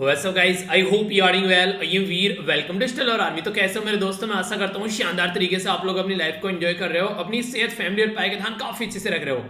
वैसे guys I hope you are doing well. I am Veer, welcome to still और army. तो कैसे हो मेरे दोस्तों, मैं आशा करता हूँ शानदार तरीके से आप लोग अपनी लाइफ को एंजॉय कर रहे हो, अपनी सेहत, फैमिली और पाए का ध्यान काफी अच्छे से रख रहे हो।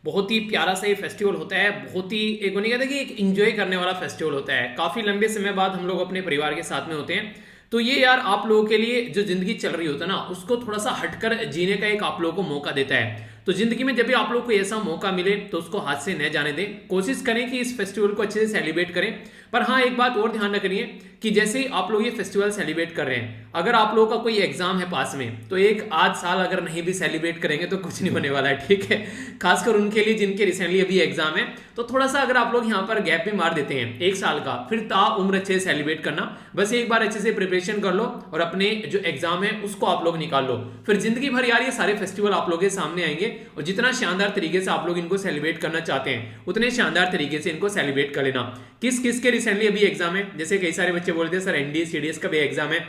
बहुत ही प्यारा सा ये फेस्टिवल होता है, बहुत ही एक नहीं कहते कि एक इंजॉय करने वाला फेस्टिवल होता है। काफी लंबे समय बाद हम लोग अपने परिवार के साथ में होते हैं, तो ये यार आप लोगों के लिए जो जिंदगी चल रही होता है ना, उसको थोड़ा सा हटकर जीने का एक आप लोगों को मौका देता है। तो जिंदगी में जब भी आप लोग को ऐसा मौका मिले तो उसको हाथ से न जाने दें, कोशिश करें कि इस फेस्टिवल को अच्छे से सेलिब्रेट करें। पर हाँ, एक बात और ध्यान रखिए कि जैसे ही आप लोग ये फेस्टिवल सेलिब्रेट कर रहे हैं, अगर आप लोगों का कोई एग्जाम है पास में, तो एक आध साल अगर नहीं भी सेलिब्रेट करेंगे तो कुछ नहीं होने वाला है, ठीक है। खासकर उनके लिए जिनके रिसेंटली अभी एग्जाम है, तो थोड़ा सा अगर आप लोग यहाँ पर गैप भी मार देते हैं एक साल का, फिर ताउम्र अच्छे से सेलिब्रेट करना। बस एक बार अच्छे से प्रिपरेशन कर लो और अपने जो एग्जाम है उसको आप लोग निकाल लो, फिर जिंदगी भर यार ये सारे फेस्टिवल आप लोग के सामने आएंगे। और जितना शानदार तरीके से आप लोग इनको सेलिब्रेट करना चाहते हैं, उतने शानदार तरीके से इनको सेलिब्रेट कर लेना। किस किस के रिसेंटली अभी एग्जाम है, जैसे कई सारे बच्चे बोलते हैं सर एनडीए सीडीएस का भी एग्जाम है,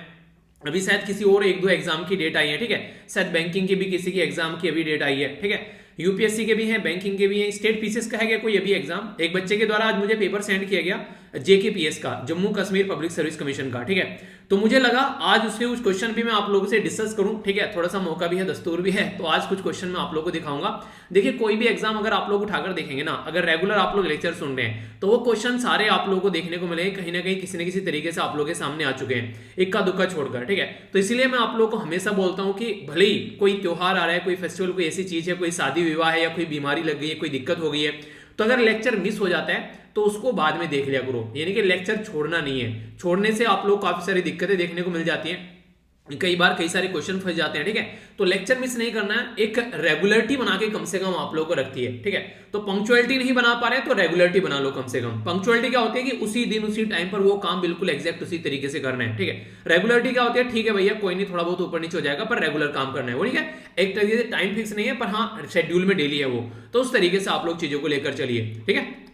अभी शायद किसी और एक दो एग्जाम की डेट आई है, ठीक है। शायद बैंकिंग की भी किसी की एग्जाम की अभी डेट आई है, ठीक है। यूपीएससी के भी हैं, बैंकिंग के भी हैं, स्टेट पीसीएस का है क्या कोई अभी एग्जाम। एक बच्चे के द्वारा आज मुझे पेपर सेंड किया गया जेकेपीएस का, Jammu Kashmir public service commission का, ठीक है। तो मुझे लगा आज उसके कुछ क्वेश्चन भी मैं आप लोगों से डिस्कस करूं, ठीक है। थोड़ा सा मौका भी है, दस्तूर भी है, तो आज कुछ क्वेश्चन मैं आप लोगों को दिखाऊंगा। देखिए, कोई भी एग्जाम अगर आप लोग उठाकर देखेंगे ना, अगर रेगुलर आप लोग लेक्चर सुन रहे हैं, तो वो क्वेश्चन सारे आप लोगों को देखने को मिलेंगे कहीं ना कहीं किसी न किसी तरीके से आप लोगों के सामने आ चुके हैं, इक्का दुक्का छोड़कर, ठीक है। तो इसलिए मैं आप लोगों को हमेशा बोलता हूं कि भले ही कोई त्योहार आ रहा है, कोई फेस्टिवल, कोई ऐसी चीज है, कोई शादी विवाह है, या कोई बीमारी लग गई है, कोई दिक्कत हो गई है, तो अगर लेक्चर मिस हो जाता है तो उसको बाद में देख लिया करो। यानी कि लेक्चर छोड़ना नहीं है, छोड़ने से आप लोग काफी सारी दिक्कतें देखने को मिल जाती हैं, कई बार कई सारे क्वेश्चन फंस जाते हैं, ठीक है। तो लेक्चर मिस नहीं करना है, एक रेगुलरिटी बना के कम से कम आप लोगों को रखती है, ठीक है। तो पंक्चुअलिटी नहीं बना पा रहे तो रेगुलरिटी बना लो कम से कम। पंक्चुअलिटी क्या होती है कि उसी दिन उसी टाइम पर वो काम बिल्कुल एग्जैक्ट उसी तरीके से करना है, ठीक है। रेगुलरिटी क्या होती है, ठीक है भैया कोई नहीं, थोड़ा बहुत ऊपर नीचे हो जाएगा पर रेगुलर काम करना है वो, ठीक है। एक तरीके से टाइम फिक्स नहीं है, पर हाँ शेड्यूल में डेली है वो, तो उस तरीके से आप लोग चीजों को लेकर चलिए, ठीक है।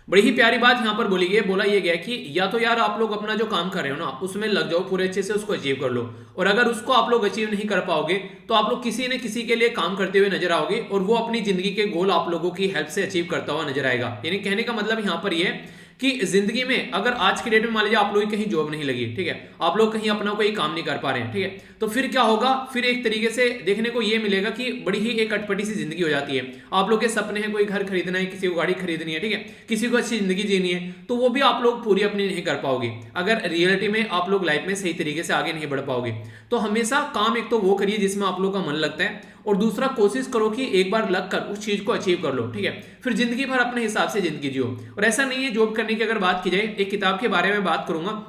बड़ी ही प्यारी बात यहां पर बोली गई, बोला यह गया कि या तो यार आप लोग अपना जो काम कर रहे हो ना उसमें लग जाओ पूरे अच्छे से, उसको अचीव कर लो। और अगर उसको आप लोग अचीव नहीं कर पाओगे तो आप लोग किसी न किसी के लिए काम करते हुए नजर आओगे, और वो अपनी जिंदगी के गोल आप लोगों की हेल्प से अचीव करता हुआ नजर आएगा। यानी कहने का मतलब यहां पर यह कि जिंदगी में अगर आज की डेट में मान लीजिए आप लोग की कहीं जॉब नहीं लगी, ठीक है, आप लोग कहीं अपना कोई काम नहीं कर पा रहे हैं, ठीक है, तो फिर क्या होगा, फिर एक तरीके से देखने को ये मिलेगा कि बड़ी ही एक अटपटी सी जिंदगी हो जाती है। आप लोग के सपने हैं, कोई घर खरीदना है, किसी को गाड़ी खरीदनी है, ठीक है, किसी को अच्छी जिंदगी जीनी है, तो वो भी आप लोग पूरी अपनी नहीं कर पाओगे अगर रियलिटी में आप लोग लाइफ में सही तरीके से आगे नहीं बढ़ पाओगे। तो हमेशा काम एक तो वो करिए जिसमें आप लोग का मन लगता है, और दूसरा कोशिश करो कि एक बार लग कर उस चीज को अचीव कर लो, ठीक है। फिर जिंदगी भर अपने हिसाब से जिंदगी जियो। और ऐसा नहीं है, जॉब करने की अगर बात की जाए, एक किताब के बारे में बात करूंगा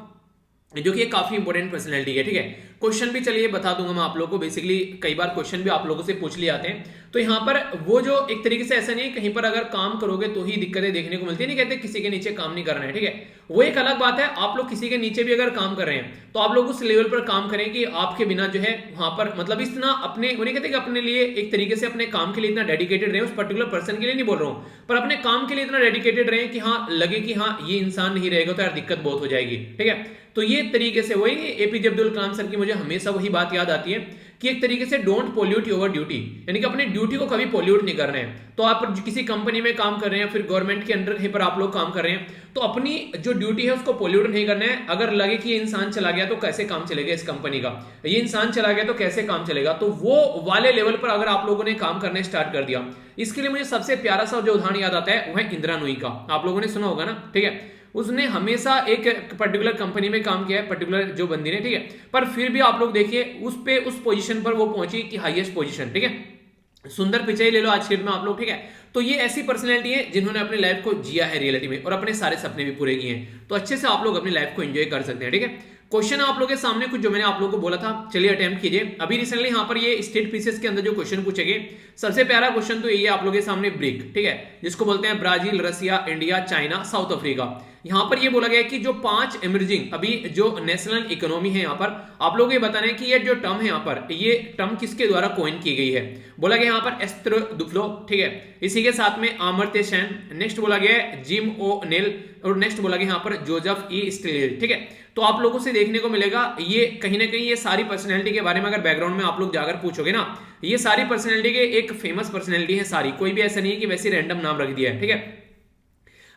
जो कि एक काफी इंपॉर्टेंट पर्सनैलिटी है, ठीक है। क्वेश्चन भी चलिए बता दूंगा मैं आप लोगों को, बेसिकली कई बार क्वेश्चन भी आप लोगों से पूछ लिए आते हैं। तो यहाँ पर वो जो एक तरीके से ऐसा नहीं है कहीं पर अगर काम करोगे तो ही दिक्कतें देखने को मिलती है, नहीं कहते किसी के नीचे काम नहीं करना है, ठीक है, वो एक अलग बात है। आप लोग किसी के नीचे भी अगर काम कर रहे हैं तो आप लोग उस लेवल पर काम करें कि आपके बिना जो है वहां पर मतलब इतना अपने वो नहीं कहते कि अपने लिए एक तरीके से अपने काम के लिए इतना डेडिकेटेड रहे, उस पर्टिकुलर पर्सन के लिए नहीं बोल रहा हूं, पर अपने काम के लिए इतना डेडिकेटेड रहे कि हाँ लगे कि हाँ ये इंसान नहीं रहेगा तो यार दिक्कत बहुत हो जाएगी, ठीक है। तो ये तरीके से वही एपीजे अब्दुल कलाम सर की मुझे हमेशा वही बात याद आती है कि एक तरीके से डोंट पोल्यूट योर ड्यूटी, यानी कि अपनी ड्यूटी को कभी पोल्यूट नहीं करना है। तो आप किसी कंपनी में काम कर रहे हैं, फिर गवर्नमेंट के अंडर कहीं पर आप लोग काम कर रहे हैं, तो अपनी जो ड्यूटी है उसको पोल्यूट नहीं करना है। अगर लगे कि ये इंसान चला गया तो कैसे काम चलेगा इस कंपनी का, ये इंसान चला गया तो कैसे काम चलेगा, तो वो वाले लेवल पर अगर आप लोगों ने काम करने स्टार्ट कर दिया। इसके लिए मुझे सबसे प्यारा सा जो उदाहरण याद आता है वो है इंदिरा नूई का, आप लोगों ने सुना होगा ना, ठीक है। उसने हमेशा एक पर्टिकुलर कंपनी में काम किया है, पर्टिकुलर जो बंदी ने, ठीक है, पर फिर भी आप लोग देखिए उस पोजीशन पर वो पहुंची कि हाईएस्ट पोजीशन, ठीक है। सुंदर पिचाई ले लो आज के डेट में आप लोग, ठीक है। तो ये ऐसी पर्सनैलिटी है जिन्होंने अपनी लाइफ को जिया है रियलिटी में और अपने सारे सपने भी पूरे किए हैं, तो अच्छे से आप लोग अपनी लाइफ को एंजॉय कर सकते हैं, ठीक है। क्वेश्चन आप लोगों के सामने कुछ जो मैंने आप लोगों को बोला था, चलिए अटेम्प्ट कीजिए। अभी रिसेंटली यहाँ पर ये स्टेट पीसेस के अंदर जो क्वेश्चन पूछे गए, सबसे प्यारा क्वेश्चन तो ये आप लोगों के सामने ब्रिक, ठीक है, जिसको बोलते हैं ब्राजील, रसिया, इंडिया, चाइना, साउथ अफ्रीका। यहां पर ये बोला गया कि जो 5 इमर्जिंग अभी जो नेशनल इकोनॉमी है, यहां पर आप लोग ये बताना है कि ये जो टर्म है यहां पर, ये टर्म किसके द्वारा कॉइन की गई है। बोला गया यहां पर एस्टर दुफ्लो, ठीक है, इसी के साथ में अमर्त्य सेन, नेक्स्ट बोला गया है जिम ओ नेल, और नेक्स्ट बोला गया यहां पर जोसेफ ई स्टील, ठीक है। तो आप लोगों से देखने को मिलेगा ये कहीं ना कहीं ये सारी पर्सनैलिटी के बारे में अगर बैकग्राउंड में आप लोग जाकर पूछोगे ना, ये सारी पर्सनैलिटी के एक फेमस पर्सनैलिटी है सारी, कोई भी ऐसा नहीं है कि वैसे रैंडम नाम रख दिया है, ठीक है।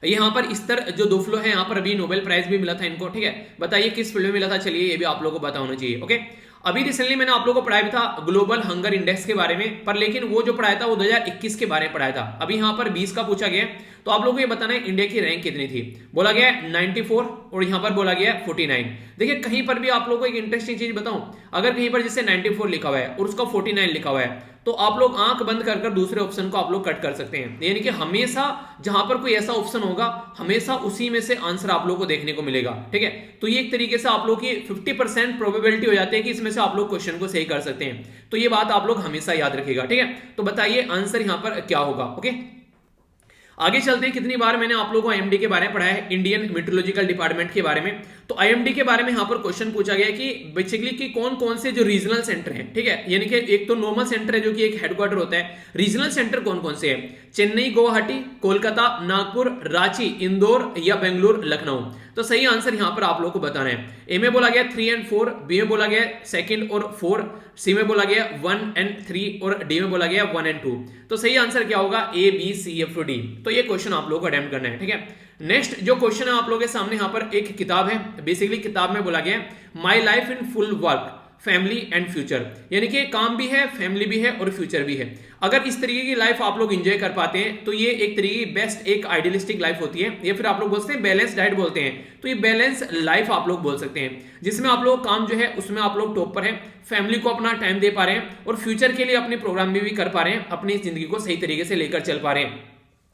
यहाँ पर इस्तर जो दो फ्लो है, यहाँ पर अभी नोबेल प्राइज भी मिला था इनको, ठीक है। बताइए किस फील्ड में मिला था, चलिए ये भी आप लोगों को पता होना चाहिए। ओके, अभी रिसेंटली मैंने आप लोगों को पढ़ाया था ग्लोबल हंगर इंडेक्स के बारे में, पर लेकिन वो जो पढ़ाया था वो 2021 के बारे में पढ़ाया था। अभी यहाँ पर 20 का पूछा गया, तो आप लोगों को ये बताना है इंडिया की रैंक कितनी थी। बोला गया 94 और यहाँ पर बोला गया 49। देखिए कहीं पर भी आप लोगों को एक इंटरेस्टिंग चीज बताऊं, अगर कहीं पर जैसे 94 लिखा हुआ है और उसका 49 लिखा हुआ है, तो आप लोग आंख बंद कर दूसरे ऑप्शन को आप लोग कट कर सकते हैं। यानी कि हमेशा जहां पर कोई ऐसा ऑप्शन होगा, हमेशा उसी में से आंसर आप लोग को देखने को मिलेगा, ठीक है। तो ये एक तरीके से आप लोग की 50% प्रोबेबिलिटी हो जाती है कि इसमें से आप लोग क्वेश्चन को सही कर सकते हैं। तो ये बात आप लोग हमेशा याद रखिएगा, ठीक है। तो बताइए आंसर यहां पर क्या होगा। ओके, आगे चलते हैं। कितनी बार मैंने आप लोगों को आईएमडी के बारे में पढ़ाया है, इंडियन मेट्रोलॉजिकल डिपार्टमेंट के बारे में। तो आईएमडी के बारे में यहां पर क्वेश्चन पूछा गया कि बेसिकली कि कौन कौन से जो रीजनल सेंटर हैं, ठीक है। यानी कि एक तो नॉर्मल सेंटर है जो कि एक हेडक्वार्टर होता है, रीजनल सेंटर कौन कौन से हैं, चेन्नई, गुवाहाटी, कोलकाता, नागपुर, रांची, इंदौर या बेंगलुरु, लखनऊ। तो सही आंसर यहां पर आप लोगों को बताना है। ए में बोला गया 3 और 4, बी में बोला गया 2 और 4, सी में बोला गया 1 और 3 और डी में बोला गया 1 और 2। तो सही आंसर क्या होगा, A B C F D. तो ये क्वेश्चन आप लोगों को अटेम्प्ट करना है, ठीक है। नेक्स्ट जो क्वेश्चन है आप लोगों के सामने, यहाँ पर एक किताब है, बेसिकली किताब में बोला गया my life in full work, family and future. यानी कि काम भी है, फैमिली भी है और फ्यूचर भी है। अगर इस तरीके की लाइफ आप लोग एंजॉय कर पाते हैं तो ये एक तरीके की बेस्ट एक आइडियलिस्टिक लाइफ होती है, या फिर आप लोग बोलते हैं बैलेंस डाइट बोलते हैं। तो ये बैलेंस लाइफ आप लोग बोल सकते हैं, जिसमें आप लोग काम जो है उसमें आप लोग टॉप पर है, फैमिली को अपना टाइम दे पा रहे हैं और फ्यूचर के लिए अपने प्रोग्राम भी कर पा रहे हैं, अपनी जिंदगी को सही तरीके से लेकर चल पा रहे हैं।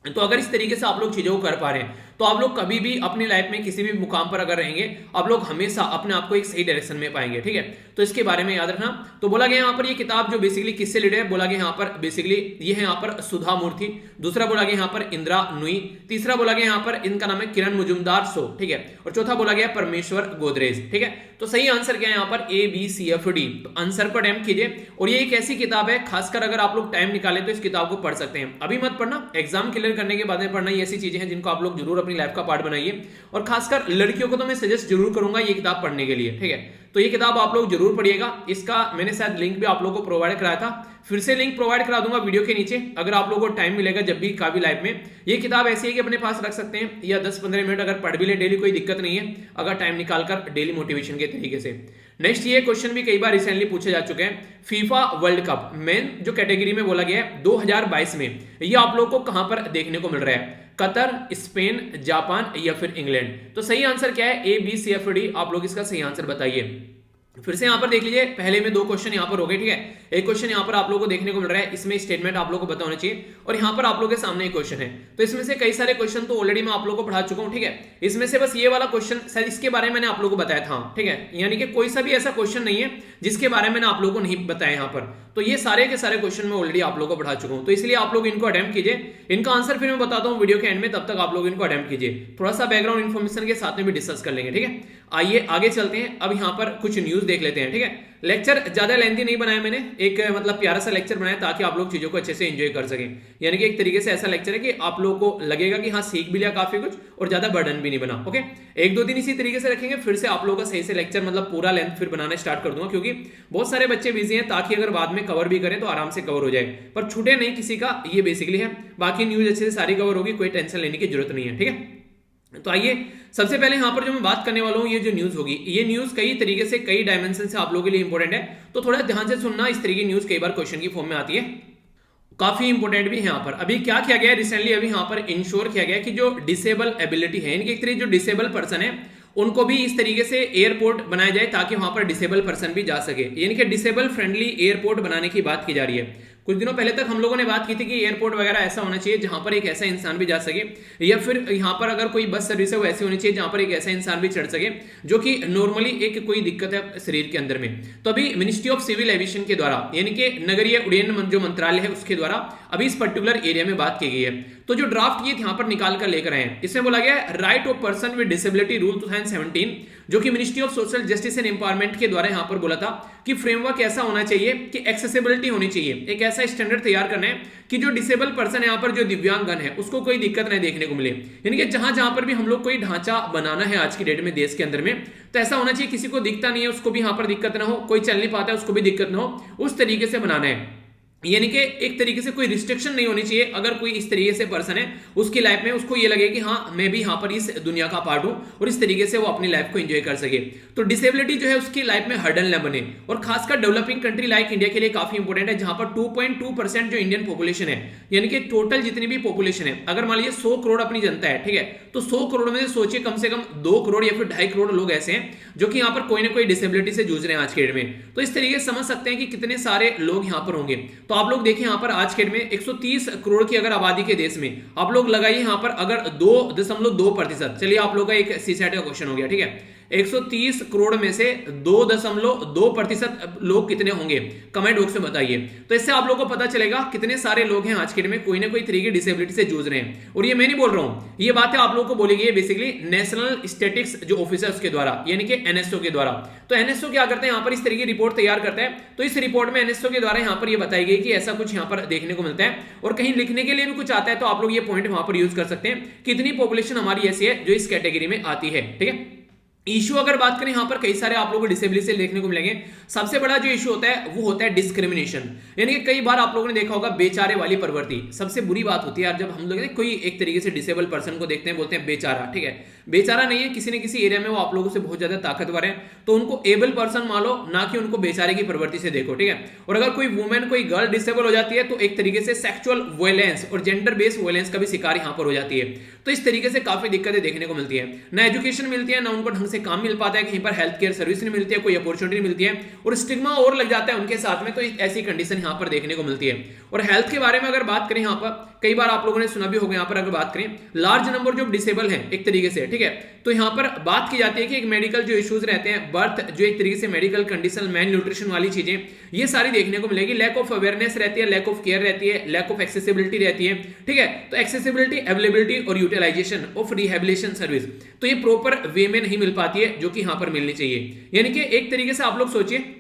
तो अगर इस तरीके से आप लोग चीजों को कर पा रहे हैं तो आप लोग कभी भी अपनी लाइफ में किसी भी मुकाम पर अगर रहेंगे, आप लोग हमेशा अपने आप को एक सही डायरेक्शन में पाएंगे, ठीक है। तो इसके बारे में याद रखना। तो बोला गया यहाँ पर ये किताब जो बेसिकली किससे रिलेटेड है, बोला गया यहाँ पर बेसिकली ये है यहाँ पर सुधा मूर्ति, दूसरा बोला गया यहाँ पर इंदिरा नुई, तीसरा बोला गया यहाँ पर इनका नाम है किरण मुजुमदार सो, ठीक है, और चौथा बोला गया परमेश्वर गोदरेज, ठीक है। तो सही आंसर क्या है यहाँ पर, A B C F D. तो आंसर को अटेम्प्ट कीजिए। और ये एक ऐसी किताब है, खासकर अगर आप लोग टाइम निकालें तो इस किताब को पढ़ सकते हैं। अभी मत पढ़ना, एग्जाम क्लियर करने के बाद में पढ़ना। ये ऐसी चीजें हैं जिनको आप लोग जरूर अपनी लाइफ का पार्ट बनाइए, और खासकर लड़कियों को तो मैं सजेस्ट जरूर करूंगा ये किताब पढ़ने के लिए, ठीक है। तो ये किताब आप लोग जरूर पढ़िएगा। इसका मैंने शायद लिंक भी आप लोगों को प्रोवाइड कराया था, फिर से लिंक प्रोवाइड करा दूंगा वीडियो के नीचे। अगर आप लोगों को टाइम मिलेगा जब भी काफी लाइफ में, ये किताब ऐसी है कि अपने पास रख सकते हैं, या 10-15 मिनट अगर पढ़ भी ले डेली, कोई दिक्कत नहीं है, अगर टाइम निकालकर डेली मोटिवेशन के तरीके से। नेक्स्ट ये क्वेश्चन भी कई बार रिसेंटली पूछे जा चुके हैं, फीफा वर्ल्ड कप मेन जो कैटेगरी में बोला गया है 2022 में, ये आप लोग को कहां पर देखने को मिल रहा है, कतर, स्पेन, जापान या फिर इंग्लैंड। तो सही आंसर क्या है, A B C F D. आप लोग इसका सही आंसर बताइए। फिर से यहां पर देख लीजिए, पहले में 2 क्वेश्चन यहां पर हो गए, ठीक है। एक क्वेश्चन यहां पर आप लोगों को देखने को मिल रहा है, इसमें स्टेटमेंट आप लोगों को पता होना चाहिए, और यहां पर आप लोगों के सामने एक क्वेश्चन है। तो इसमें से कई सारे क्वेश्चन तो ऑलरेडी मैं आप लोगों को पढ़ा चुका हूं, ठीक है। इसमें से बस ये वाला क्वेश्चन शायद इसके बारे में मैंने आप लोगों को बताया था, ठीक है। यानी कि कोई सा भी ऐसा क्वेश्चन नहीं है जिसके बारे में मैंने आप लोगों को नहीं बताया यहां पर। तो ये सारे के सारे क्वेश्चन मैं ऑलरेडी आप लोगों को पढ़ा चुका हूं, तो इसलिए आप लोग इनको अटेम्प्ट कीजिए। इनका आंसर फिर मैं बताता हूं वीडियो के एंड में, तब तक आप लोग इनको अटेम्प्ट कीजिए। थोड़ा सा बैकग्राउंड इन्फॉर्मेशन के साथ में भी डिस्कस कर लेंगे, ठीक है। आइए आगे चलते हैं। अब यहाँ पर कुछ न्यूज देख लेते हैं, ठीक है। लेक्चर ज्यादा लेंथी नहीं बनाया मैंने, एक मतलब प्यारा सा लेक्चर बनाया ताकि आप लोग चीजों को अच्छे से एंजॉय कर सकें। यानी कि एक तरीके से ऐसा लेक्चर है कि आप लोगों को लगेगा कि हाँ सीख भी लिया काफी कुछ, और ज्यादा बर्डन भी नहीं बना। ओके, 1-2 दिन इसी तरीके से रखेंगे, फिर से आप लोगों का सही से लेक्चर मतलब पूरा लेंथ फिर बनाना स्टार्ट कर दूंगा, क्योंकि बहुत सारे बच्चे बिजी हैं, ताकि अगर बाद में कवर भी करें तो आराम से कवर हो जाए, पर छूटे नहीं किसी का, ये बेसिकली है। बाकी न्यूज अच्छे से सारी कवर होगी, कोई टेंशन लेने की जरूरत नहीं है, ठीक है। तो आइए सबसे पहले यहां पर जो मैं बात करने वाला हूं, ये जो न्यूज होगी, ये न्यूज कई तरीके से कई डायमेंशन से आप लोगों के लिए इंपॉर्टेंट है, तो थोड़ा ध्यान से सुनना। इस तरीके की न्यूज कई बार क्वेश्चन की फॉर्म में आती है, काफी इंपॉर्टेंट भी है। यहाँ पर अभी क्या किया गया है रिसेंटली, अभी यहाँ पर इंश्योर किया गया कि जो डिसेबल एबिलिटी है, इनकी एक तरीके जो डिसेबल पर्सन है उनको भी इस तरीके से एयरपोर्ट बनाया जाए ताकि वहां पर डिसेबल पर्सन भी जा सके। यानी कि डिसेबल फ्रेंडली एयरपोर्ट बनाने की बात की जा रही है। कुछ दिनों पहले तक हम लोगों ने बात की थी कि एयरपोर्ट वगैरह ऐसा होना चाहिए जहां पर एक ऐसा इंसान भी जा सके, या फिर यहां पर अगर कोई बस सर्विस है वो ऐसी होनी चाहिए जहां पर एक ऐसा इंसान भी चढ़ सके जो कि नॉर्मली एक कोई दिक्कत है शरीर के अंदर में। तो अभी मिनिस्ट्री ऑफ सिविल एविएशन के द्वारा, यानी कि नगरीय उड्डयन जो मंत्रालय है उसके द्वारा अभी इस पर्टिकुलर एरिया में बात की गई है। तो जो ड्राफ्ट ये यहां पर निकाल कर लेकर आए हैं, इसमें बोला गया है right of person with disability rule 2017, जो कि ministry of social justice and empowerment के द्वारा यहां पर बोला था कि फ्रेमवर्क ऐसा होना चाहिए कि एक्सेसिबिलिटी होनी चाहिए, एक ऐसा स्टैंडर्ड तैयार करना है कि जो डिसेबल पर्सन है यहाँ पर जो दिव्यांगन है उसको कोई दिक्कत नहीं देखने को मिले। यानी कि जहां जहां पर भी हम लोग कोई ढांचा बनाना है आज की डेट में देश के अंदर में, तो ऐसा होना चाहिए किसी को दिखता नहीं है उसको भी यहाँ पर दिक्कत ना हो, कोई चल नहीं पाता है उसको भी दिक्कत ना हो, उस तरीके से बनाना है। यानी कि एक तरीके से कोई रिस्ट्रिक्शन नहीं होनी चाहिए। अगर कोई इस तरीके से पर्सन है उसकी लाइफ में, उसको ये लगे कि हाँ मैं भी यहाँ पर इस दुनिया का पार्ट हूँ और इस तरीके से वो अपनी लाइफ को एंजॉय कर सके, तो डिसेबिलिटी जो है उसकी लाइफ में हर्डल न बने। और खासकर डेवलपिंग कंट्री लाइक इंडिया के लिए काफी इंपॉर्टेंट है, जहां पर 2.2% जो इंडियन पॉपुलेशन है, यानी कि टोटल जितनी भी पॉपुलेशन है, अगर मान लीजिए 100 करोड़ अपनी जनता है, ठीक है, तो 100 करोड़ में से सोचिए कम से कम 2 करोड़ या फिर 2.5 करोड़ लोग ऐसे हैं जो कि यहाँ पर कोई ना कोई डिसेबिलिटी से जूझ रहे हैं आज के डेट में। तो इस तरीके से समझ सकते हैं कि कितने सारे लोग यहाँ पर होंगे। तो आप लोग देखिए यहाँ पर आज के डेट में 130 करोड़ की अगर आबादी के देश में आप लोग लगाइए यहाँ पर अगर 2.2%, चलिए आप लोग का एक सीसैट का क्वेश्चन हो गया, ठीक है, 130 करोड़ में से 2.2% लोग कितने होंगे, कमेंट बॉक्स में बताइए। तो इससे आप लोगों को पता चलेगा कितने सारे लोग हैं आज के डेट में कोई ना कोई तरीके की डिसेबिलिटी से जूझ रहे हैं। और ये मैं नहीं बोल रहा हूं, ये बातें आप लोगों को बोली गई है बेसिकली नेशनल स्टैटिस्टिक्स जो ऑफिस है उसके द्वारा, यानी कि एनएसओ के द्वारा। तो एनएसओ क्या करते हैं, यहाँ पर इस तरीके की रिपोर्ट तैयार करता है। तो इस रिपोर्ट में एनएसओ के द्वारा यहाँ पर ये बताई गई कि ऐसा कुछ यहाँ पर देखने को मिलता है, और कहीं लिखने के लिए भी कुछ आता है, तो आप लोग ये पॉइंट वहां पर यूज कर सकते हैं, कितनी पॉपुलेशन हमारी ऐसी है जो इस कैटेगरी में आती है, ठीक है। इशू अगर बात करें, यहां पर कई सारे आप लोगों को डिसेबिलिटी से देखने को मिलेंगे। सबसे बड़ा जो इशू होता है वो होता है डिस्क्रिमिनेशन, यानी कि कई बार आप लोगों ने देखा होगा बेचारे वाली प्रवृत्ति। सबसे बुरी बात होती है यार जब हम लोग कोई एक तरीके से डिसेबल पर्सन को देखते हैं, बोलते हैं बेचारा, ठीक है, बेचारा नहीं है, किसी न किसी एरिया में वो आप लोगों से बहुत ज्यादा ताकतवर है, तो उनको एबल पर्सन मान लो, ना कि उनको बेचारे की प्रवृत्ति से देखो, ठीक है। और अगर कोई वुमेन, कोई गर्ल डिसेबल हो जाती है तो एक तरीके से सेक्सुअल वायलेंस और जेंडर बेस्ड वायलेंस का भी शिकार यहां पर हो जाती है। तो इस तरीके से काफी दिक्कतें देखने को मिलती है, ना एजुकेशन मिलती है, ना उनको ढंग से काम मिल पाता है, कहीं पर हेल्थ केयर सर्विस नहीं मिलती है, कोई अपॉर्चुनिटी मिलती है, और स्टिग्मा और लग जाता है उनके साथ में। तो ऐसी कंडीशन यहां पर देखने को मिलती है। और हेल्थ के बारे में अगर बात करें, यहां पर कई बार आप लोगों ने सुना भी होगा, यहां पर अगर बात करें लार्ज नंबर जो डिसेबल हैं एक तरीके से, ठीक है, तो यहां पर बात की जाती है कि एक मेडिकल जो इश्यूज रहते हैं, बर्थ जो एक तरीके से मेडिकल कंडीशन, मैल न्यूट्रिशन वाली चीजें, ये सारी देखने को मिलेगी। लैक ऑफ अवेयरनेस रहती है, लैक ऑफ केयर रहती है, लैक ऑफ एक्सेसिबिलिटी रहती है, ठीक है। तो एक्सेसिबिलिटी, अवेलेबिलिटी और यूटिलाइजेशन ऑफ रिहेबिलिटेशन सर्विस, तो ये प्रॉपर वे में नहीं मिल पाती है जो कि यहां पर मिलनी चाहिए। यानी कि एक तरीके से आप लोग सोचिए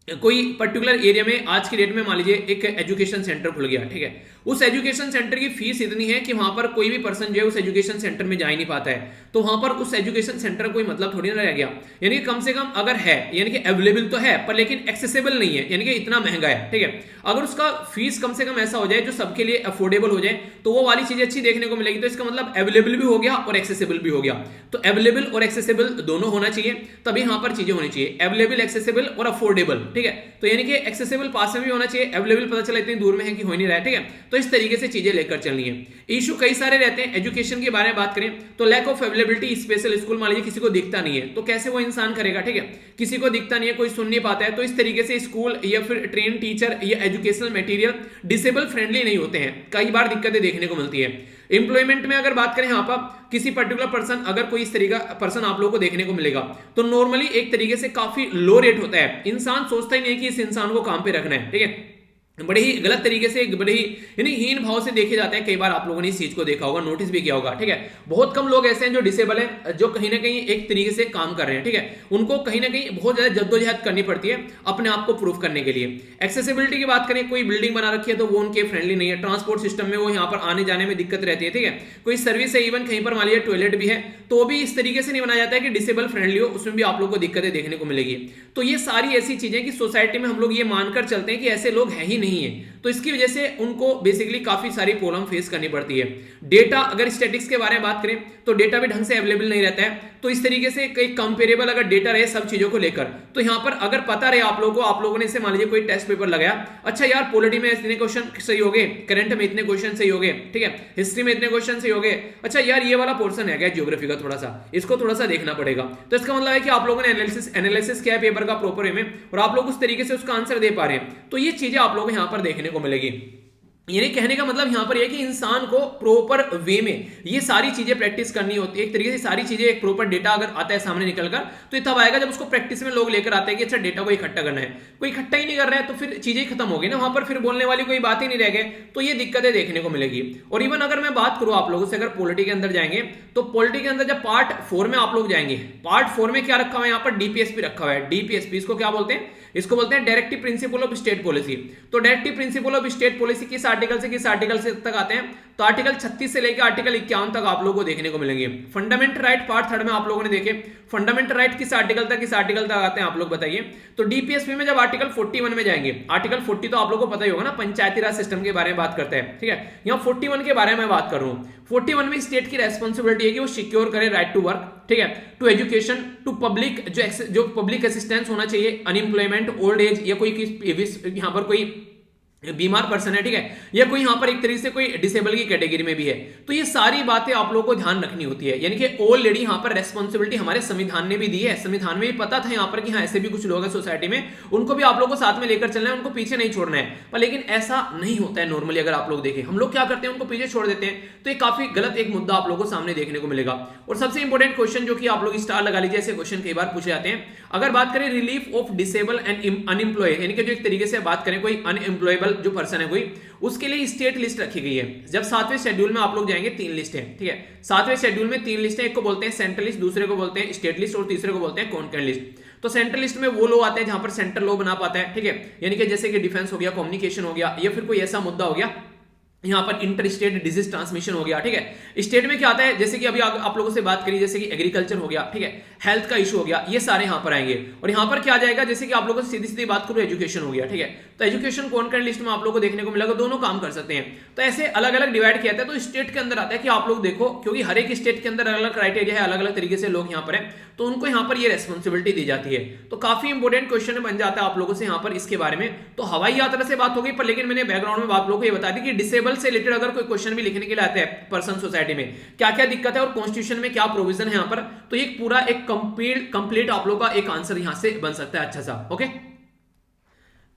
कोई पर्टिकुलर एरिया में आज की डेट में मान लीजिए एक एजुकेशन सेंटर खुल गया, ठीक है, उस एजुकेशन सेंटर की फीस इतनी है कि वहां पर कोई भी पर्सन जो है उस एजुकेशन सेंटर में जा ही नहीं पाता है, तो वहां पर उस एजुकेशन सेंटर कोई मतलब थोड़ी ना रह गया। यानी कि कम से कम अगर है, यानी कि अवेलेबल तो है पर लेकिन एक्सेसिबल नहीं है, यानी कि इतना महंगा है, ठीक है। अगर उसका फीस कम से कम ऐसा हो जाए जो सबके लिए अफोर्डेबल हो जाए, तो वो वाली चीज अच्छी देखने को मिलेगी। तो इसका मतलब अवेलेबल भी हो गया और एक्सेसिबल भी हो गया। तो अवेलेबल और एक्सेसिबल दोनों होना चाहिए, तभी यहां पर चीजें होनी चाहिए, अवेलेबल, एक्सेसिबल और अफोर्डेबल, ठीक है। तो यानी कि एक्सेसिबल पास में भी होना चाहिए, अवेलेबल पता चला इतनी दूर में है कि हो नहीं रहा है, ठीक है। तो इस तरीके से चीजें लेकर चलनी है। इशू कई सारे रहते हैं। एजुकेशन के बारे में बात करें तो lack of availability, special school मान लीजिए किसी को दिखता नहीं है तो कैसे वो इंसान करेगा, ठीक है, किसी को दिखता नहीं है, कोई सुन नहीं पाता है, तो इस तरीके से स्कूल या फिर ट्रेन टीचर या एजुकेशनल मटेरियल डिसेबल फ्रेंडली नहीं होते हैं, कई बार दिक्कतें देखने को मिलती है। इंप्लॉयमेंट में अगर बात करें, यहाँ पर किसी पर्टिकुलर पर्सन, अगर कोई इस तरीका पर्सन आप लोगों को देखने को मिलेगा तो नॉर्मली एक तरीके से काफी लो रेट होता है, इंसान सोचता ही नहीं कि इस इंसान को काम पे रखना है, ठीक है, बड़े ही गलत तरीके से, बड़े ही यानी हीन भाव से देखे जाते हैं। कई बार आप लोगों ने इस चीज को देखा होगा, नोटिस भी किया होगा, ठीक है। बहुत कम लोग ऐसे हैं जो डिसेबल हैं, जो कहीं ना कहीं एक तरीके से काम कर रहे हैं, ठीक है, उनको कहीं ना कहीं बहुत ज्यादा जद्दोजहद करनी पड़ती है अपने आप को प्रूफ करने के लिए। एक्सेसिबिलिटी की बात करें, कोई बिल्डिंग बना रखी है तो वो उनके फ्रेंडली नहीं है, ट्रांसपोर्ट सिस्टम में वो यहाँ पर आने जाने में दिक्कत रहती है, ठीक है, कोई सर्विस है, इवन कहीं पर मान लीजिए टॉयलेट भी है तो भी इस तरीके से नहीं बनाया जाता है कि डिसेबल फ्रेंडली हो, उसमें भी आप लोग को दिक्कतें देखने को मिलेगी। तो ये सारी ऐसी चीजें कि सोसाइटी में हम लोग ये मानकर चलते हैं कि ऐसे लोग हैं ही नहीं है, तो इसकी वजह से उनको बेसिकली काफी सारी प्रॉब्लम फेस करनी पड़ती है। डेटा, अगर स्टैटिस्टिक्स के बारे में बात करें तो डेटा भी ढंग से अवेलेबल नहीं रहता है, तो इस तरीके से कई कंपेरेबल अगर डेटा रहे सब चीजों को लेकर, तो यहां पर अगर पता रहे आप लोगों को, आप लोगों ने इसे मान लीजिए कोई टेस्ट पेपर लगाया, अच्छा यार पॉलिटी में इतने क्वेश्चन सही हो गए, करंट में इतने क्वेश्चन सही हो गए, ठीक है, हिस्ट्री में इतने क्वेश्चन सही हो गए, अच्छा यार ये वाला पोर्शन है क्या ज्योग्राफी का, थोड़ा सा इसको थोड़ा सा देखना पड़ेगा। तो इसका मतलब है कि आप लोगों ने एनालिसिस किया है पेपर का प्रॉपर वे में और आप लोग उस तरीके से उसका आंसर दे पा रहे हैं, तो ये चीजें आप लोगों को यहां पर देखने को मिलेगी। यानी कहने का मतलब यहां पर यह कि इंसान को प्रॉपर वे में ये सारी चीजें प्रैक्टिस करनी होती है। एक तरीके से सारी चीजें, एक प्रॉपर डेटा अगर आता है सामने निकलकर, तो ये तब आएगा जब उसको प्रैक्टिस में लोग लेकर आते हैं कि अच्छा डेटा को इकट्ठा करना है। कोई इकट्ठा ही नहीं कर रहा है तो फिर चीजें खत्म हो गई ना, वहां पर फिर बोलने वाली कोई बात ही नहीं रह गई, तो ये दिक्कतें देखने को मिलेगी। और इवन अगर मैं बात करूं आप लोगों से, अगर पॉलिटी के अंदर जाएंगे तो पॉलिटी के अंदर जब पार्ट 4 में आप लोग जाएंगे, पार्ट 4 में क्या रखा हुआ है, यहाँ पर डीपीएसपी रखा हुआ है। डीपीएसपी इसको क्या बोलते हैं, इसको बोलते हैं directive principle of state policy. तो directive principle of state policy किस आर्टिकल से किस आर्टिकल से तक आते हैं, तो आर्टिकल 36 से लेकर आर्टिकल 51 तक आप लोगों को देखने को मिलेंगे। फंडामेंटल राइट पार्ट थर्ड में आप लोगों ने देखे, फंडामेंटल राइट किस आर्टिकल तक किस आर्टिकल तक आते हैं आप लोग बताइए। तो डीपीएसपी में जब आर्टिकल 41 में जाएंगे, आर्टिकल 40 तो आप लोगों को पता ही होगा ना, पंचायती राज सिस्टम के बारे में बात करते हैं, ठीक है। यहाँ 41 के बारे में बात कर रहा हूँ। 41 में स्टेट की रेस्पॉन्सिबिलिटी है कि वो सिक्योर करे राइट टू वर्क, ठीक है, टू एजुकेशन, टू पब्लिक, जो पब्लिक असिस्टेंस होना चाहिए, अनएम्प्लॉयमेंट, ओल्ड एज, या कोई यहाँ पर कोई बीमार पर्सन है, ठीक है, या कोई यहां पर एक तरीके से कोई डिसेबल की कैटेगरी में भी है, तो ये सारी बातें आप लोगों को ध्यान रखनी होती है। यानी कि ऑलरेडी यहां पर रेस्पॉन्सिबिलिटी हमारे संविधान ने भी दी है, संविधान में भी पता था यहां पर कि हाँ ऐसे भी कुछ लोग हैं सोसाइटी में, उनको भी आप लोगों को साथ में लेकर चलना है, उनको पीछे नहीं छोड़ना है। पर लेकिन ऐसा नहीं होता है नॉर्मली। अगर आप लोग देखें, हम लोग क्या करते हैं, उनको पीछे छोड़ देते हैं, तो ये काफी गलत एक मुद्दा आप लोगों को सामने देखने को मिलेगा। और सबसे इंपॉर्टेंट क्वेश्चन जो कि आप लोग स्टार लगा लीजिए, ऐसे क्वेश्चन कई बार पूछे जाते हैं। अगर बात करें relief of disable and unemployed, यानी कि जो एक तरीके से बात करें कोई अनएम्प्लॉयबल जो पर्सन है कोई, उसके लिए स्टेट लिस्ट रखी गई है। जब 7वें शेड्यूल में आप लोग जाएंगे 3 लिस्ट है, ठीक है, 7वें शेड्यूल में 3 लिस्ट है, एक को बोलते हैं सेंट्रल लिस्ट, दूसरे को बोलते हैं स्टेट लिस्ट और तीसरे को बोलते हैं कॉन्करेंट लिस्ट। तो सेंट्रल लिस्ट में वो लोग आते हैं जहां पर सेंट्रल लॉ बना पाता है, ठीक है, यानी कि जैसे कि डिफेंस हो गया, कम्युनिकेशन हो गया, या फिर कोई ऐसा मुद्दा हो गया यहां पर इंटर स्टेट डिजीज ट्रांसमिशन हो गया, ठीक है। स्टेट में क्या आता है, जैसे कि अभी आप लोगों से बात करी, जैसे कि एग्रीकल्चर हो गया, ठीक है, हेल्थ का इशू हो गया, ये सारे यहां पर आएंगे। और यहां पर क्या आ जाएगा, जैसे कि आप लोगों से सीधी सीधी बात करूं, एजुकेशन हो गया, ठीक है, तो एजुकेशन कॉन्करेंट लिस्ट में आप लोगों को देखने को मिलेगा, दोनों काम कर सकते हैं। तो ऐसे अलग अलग डिवाइड किया जाता है। तो स्टेट के अंदर आता है कि आप लोग देखो, क्योंकि हर एक स्टेट के अंदर अलग अलग क्राइटेरिया है, अलग अलग तरीके से लोग यहाँ पर है, तो उनको यहाँ पर ये रेस्पॉन्सिबिलिटी दी जाती है। तो काफी इंपॉर्टेंट क्वेश्चन बन जाता है आप लोगों से यहाँ पर इसके बारे में। तो हवाई यात्रा से बात होगी, पर लेकिन मैंने बैकग्राउंड में आप लोगों को ये बता दी कि डिसेबल से रिलेटेड अगर कोई क्वेश्चन भी लिखने के लिए आता है पर्सन सोसाइटी में, क्या क्या दिक्कत है और कॉन्स्टिट्यूशन में क्या प्रोविजन है यहाँ पर, तो ये पूरा एक कंप्लीट आप लोगों का एक आंसर यहाँ से बन सकता है अच्छा सा। ओके,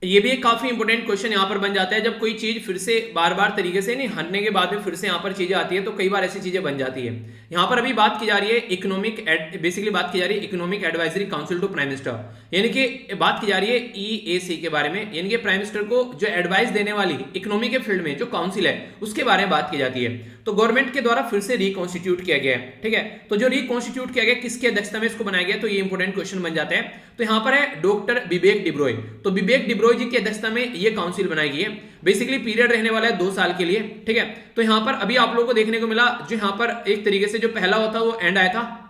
ये भी एक काफी इंपॉर्टेंट क्वेश्चन यहाँ पर बन जाता है। जब कोई चीज फिर से बार बार तरीके से नहीं हटने के बाद में फिर से यहाँ पर चीजें आती है, तो कई बार ऐसी चीजें बन जाती है। यहाँ पर अभी बात की जा रही है बेसिकली बात की जा रही है economic advisory council to prime minister, यानी कि बात की जा रही है EAC के बारे में, यानी कि प्राइम मिनिस्टर को जो एडवाइस देने वाली इकोनॉमी के फील्ड में जो काउंसिल है उसके बारे में बात की जाती है। तो गवर्नमेंट के द्वारा फिर से रिकॉन्स्टिट्यूट किया गया है, ठीक है। तो जो रिकॉन्स्टिट्यूट किया गया किसकी अध्यक्षता में इसको बनाया गया, तो ये इंपॉर्टेंट क्वेश्चन बन जाता है। तो यहाँ पर है डॉक्टर विवेक डिब्रोय, तो विवेक डिब्रोय जी की अध्यक्षता में ये काउंसिल बनाई गई है। बेसिकली पीरियड रहने वाला है 2 साल के लिए, ठीक है। तो यहाँ पर अभी आप लोगों को देखने को मिला, जो यहाँ पर एक तरीके से जो पहला होता वो एंड आया था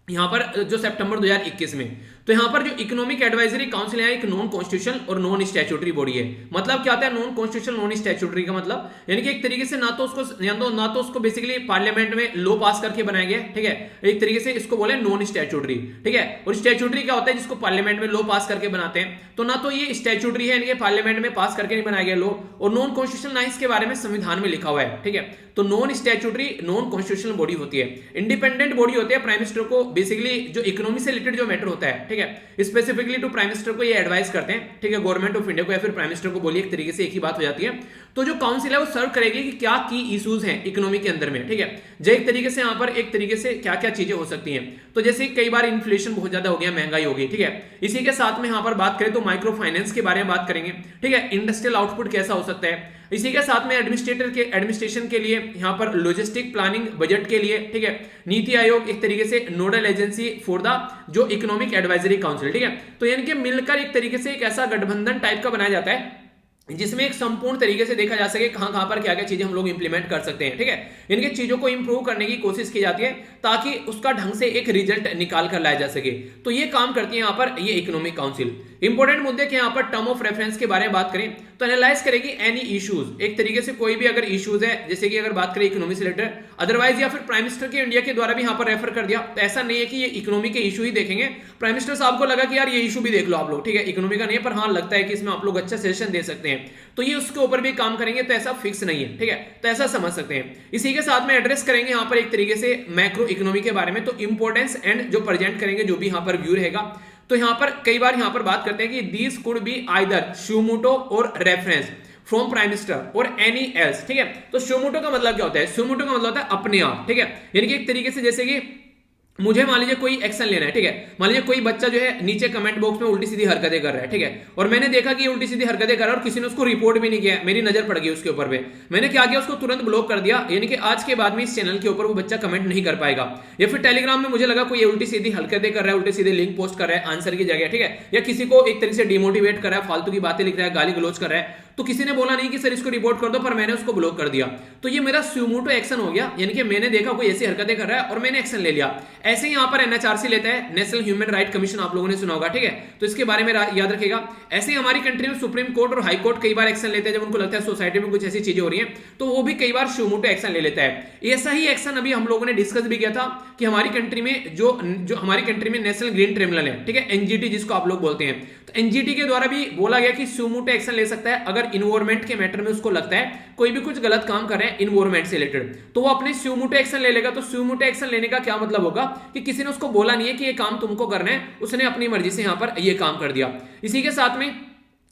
यहाँ पर जो सितंबर 2021 में। तो यहाँ पर जो इकोनॉमिक एडवाइजरी काउंसिल है एक नॉन कॉन्स्टिट्यूशनल और नॉन स्टैट्यूटरी बॉडी है। मतलब क्या होता है नॉन कॉन्स्टिट्यूशनल नॉन स्टैट्यूटरी का मतलब, यानी कि एक तरीके से ना तो उसको बेसिकली पार्लियामेंट में लॉ पास करके बनाया गया, ठीक है, एक तरीके से इसको बोले नॉन स्टैट्यूटरी, ठीक है। और स्टैट्यूटरी क्या होता है, जिसको पार्लियामेंट में लॉ पास करके बनाते हैं, तो ना तो ये स्टैट्यूटरी है, यानी कि पार्लियामेंट में पास करके नहीं बनाया गया लॉ, और नॉन कॉन्स्टिट्यूशनल ना इसके बारे में संविधान में लिखा हुआ है, ठीक है। तो non statutory non constitutional body होती है, इंडिपेंडेंट बॉडी होती है। प्राइम मिनिस्टर को बेसिकली जो इकोनॉमी से रिलेटेड जो मैटर होता है, ठीक है, स्पेसिफिकली टू प्राइम मिनिस्टर को ये एडवाइस करते हैं, ठीक है, गवर्नमेंट ऑफ इंडिया को या फिर प्राइम मिनिस्टर को बोलिए, एक तरीके से एक ही बात हो जाती है। तो जो काउंसिल है वो सर्व करेगी कि क्या की इश्यूज हैं इकोनॉमी के अंदर में, ठीक है, जो एक तरीके से यहाँ पर एक तरीके से क्या क्या चीजें हो सकती हैं। तो जैसे कई बार इन्फ्लेशन बहुत ज्यादा हो गया, महंगाई हो गई, ठीक है। इसी के साथ में यहाँ पर बात करें तो माइक्रो फाइनेंस के बारे में बात करेंगे, ठीक है, इंडस्ट्रियल आउटपुट कैसा हो सकता है। इसी के साथ में एडमिनिस्ट्रेशन के लिए यहाँ पर लॉजिस्टिक प्लानिंग, बजट के लिए, ठीक है, नीति आयोग एक तरीके से नोडल एजेंसी फॉर द जो इकोनॉमिक एडवाइजरी काउंसिल, ठीक है। तो यानी कि मिलकर एक तरीके से एक ऐसा गठबंधन टाइप का बनाया जाता है जिसमें एक संपूर्ण तरीके से देखा जा सके कहां पर क्या क्या चीजें हम लोग इंप्लीमेंट कर सकते हैं, ठीक है। इनके चीजों को इंप्रूव करने की कोशिश की जाती है ताकि उसका ढंग से एक रिजल्ट निकाल कर लाया जा सके। तो ये काम करती है यहाँ पर ये इकोनॉमिक काउंसिल। इंपॉर्टेंट मुद्दे के यहाँ पर टर्म ऑफ रेफरेंस के बारे में बात करें तो एनालाइज करेगी एनी इश्यूज, एक तरीके से कोई भी अगर इश्यूज है, जैसे कि अगर बात करें इकोनॉमी से रिलेटेड, अदरवाइज या फिर प्राइम मिनिस्टर के इंडिया के द्वारा भी यहाँ पर रेफर कर दिया, तो ऐसा नहीं है कि ये इकोनॉमी के इशू ही देखेंगे। प्राइम मिनिस्टर साहब को लगा कि यार ये इशू भी देख लो आप लोग, ठीक है, इकोनॉमी का नहीं है पर हाँ लगता है कि इसमें आप लोग अच्छा सजेशन दे सकते हैं, तो ये उसके ऊपर भी काम करेंगे। तो ऐसा फिक्स नहीं है, ठीक है, तो ऐसा समझ सकते हैं। इसी के साथ में एड्रेस करेंगे यहाँ पर एक तरीके से मैक्रो इकोनॉमी के बारे में, तो इंपॉर्टेंस एंड जो प्रेजेंट करेंगे जो भी यहाँ पर व्यू रहेगा। तो यहाँ पर कई बार यहाँ पर बात करते हैं कि दीज कुड बी आइदर श्यूमोटो और रेफरेंस फ्रॉम प्राइम मिनिस्टर और एनी एल्स, ठीक है। तो श्यूमोटो का मतलब क्या होता है, श्यूमोटो का मतलब होता है अपने आप, ठीक है, यानी कि एक तरीके से जैसे कि मुझे मान लीजिए कोई एक्शन लेना है, ठीक है, मान लीजिए कोई बच्चा जो है नीचे कमेंट बॉक्स में उल्टी सीधी हरकतें कर रहा है, ठीक है, और मैंने देखा कि ये उल्टी सीधी हरकतें कर रहा है और किसी ने उसको रिपोर्ट भी नहीं किया, मेरी नजर पड़ गई उसके ऊपर में, मैंने क्या किया उसको तुरंत ब्लॉक कर दिया, यानी कि आज के बाद में इस चैनल के ऊपर वो बच्चा कमेंट नहीं कर पाएगा। या फिर टेलीग्राम में मुझे लगा कोई उल्टी सीधी हरकतें कर रहा है, उल्टी सीधे लिंक पोस्ट कर रहा है आंसर की जगह, ठीक है, या किसी को एक तरीके से डिमोटिवेट कर रहा है, फालतू की बातें लिख रहा है, गाली गलौज कर रहा है, तो किसी ने बोला नहीं कि सर इसको रिपोर्ट कर दो, पर मैंने उसको ब्लॉक कर दिया, तो ये मेरा सुमोटो एक्शन हो गया, यानी कि मैंने देखा कोई ऐसी हरकतें कर रहा है और मैंने एक्शन ले लिया। ऐसे ही यहां पर एनएचआरसी लेता है, नेशनल ह्यूमन राइट कमीशन, आप लोगों ने सुना होगा, ठीक है, तो इसके बारे में याद रखिएगा। ऐसे ही हमारी कंट्री में सुप्रीम कोर्ट और हाई कोर्ट कई बार एक्शन लेते हैं, जब उनको लगता है सोसाइटी में कुछ ऐसी चीजें हो रही हैं, तो वो भी कई बार सुमोटो एक्शन ले लेता है। ऐसा ही एक्शन अभी हम लोगों ने डिस्कस भी किया था कि हमारी कंट्री में जो हमारी कंट्री में नेशनल ग्रीन ट्रिब्यूनल है, ठीक है, एनजीटी जिसको आप लोग बोलते हैं, तो एनजीटी के द्वारा भी बोला गया कि सुमोटो एक्शन ले सकता है अगर इन्वायरमेंट के मैटर में उसको लगता है कोई भी कुछ गलत काम कर रहे हैं इन्वायरमेंट से रिलेटेड, तो वो अपने सुमोटो एक्शन ले लेगा। तो सुमोटो एक्शन लेने का क्या मतलब होगा कि किसी ने उसको बोला नहीं है कि ये काम तुमको करना है, उसने अपनी मर्जी से यहां पर ये काम कर दिया। इसी के साथ में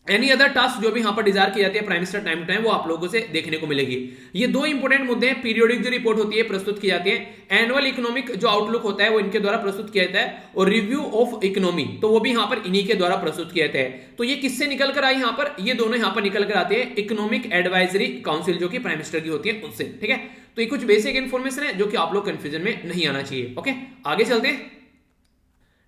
एनी अदर टास्क जो भी यहां पर डिजायर की जाती है prime minister time to time, वो आप लोगों से देखने को मिलेगी। ये दो इंपॉर्टेंट मुद्दे हैं। पीरियोडिक जो रिपोर्ट होती है प्रस्तुत की जाती है, एनुअल इकोनॉमिक जो आउटलुक होता है वो इनके द्वारा प्रस्तुत किया जाता है, और रिव्यू ऑफ इकोनॉमी तो वो भी यहां पर इन्हीं के द्वारा प्रस्तुत किया जाता है। तो ये किससे निकल कर आई, यहां पर ये दोनों यहां पर निकल कर आते हैं इकोनॉमिक एडवाइजरी काउंसिल जो कि प्राइम मिनिस्टर की होती है उससे, ठीक है। तो ये कुछ बेसिक इंफॉर्मेशन है जो कि आप लोग कंफ्यूजन में नहीं आना चाहिए। ओके, आगे चलते हैं।